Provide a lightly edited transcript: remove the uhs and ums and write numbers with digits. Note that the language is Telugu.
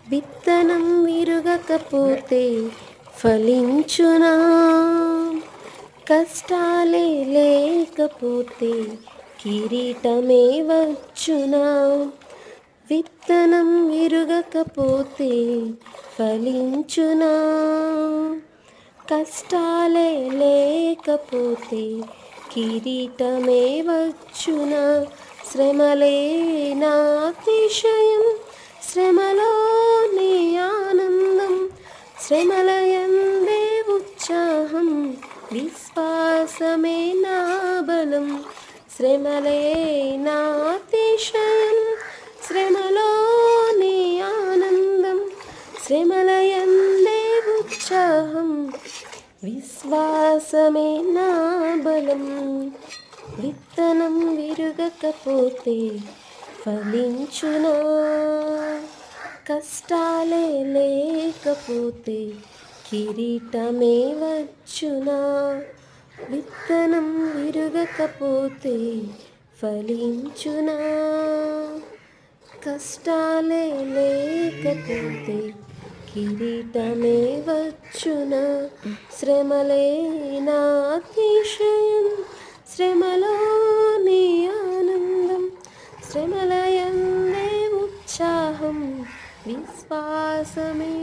విత్తనం విరుగకపోతే ఫలించునా? కష్టాలే లేకపోతే కిరీటమే వచ్చునా? విత్తనం విరుగకపోతే ఫలించునా? కష్టాలే లేకపోతే కిరీటమే వచ్చునా? శ్రమలే నా అతిశయం, శ్రమలోనే ఆనందం, శ్రమలయందే ఉత్సాహం, విశ్వాసమే నా బలం. శ్రమలే నా అతిశయం, శ్రమలోనే ఆనందం, శ్రమలయందే ఉత్సాహం, విశ్వాసమే నా బలం. విత్తనం విరుగకపోతే ఫలించునా? కష్టాలే లేకపోతే కిరీటమే వచ్చునా? విత్తనం విరుగకపోతే ఫలించునా? కష్టాలే లేకపోతే కిరీటమే వచ్చునా? శ్రమలే నా అతిశయం, శ్రమలోని ఆనందం, శ్రమలయందే ఉత్సాహం, విశ్వాసమే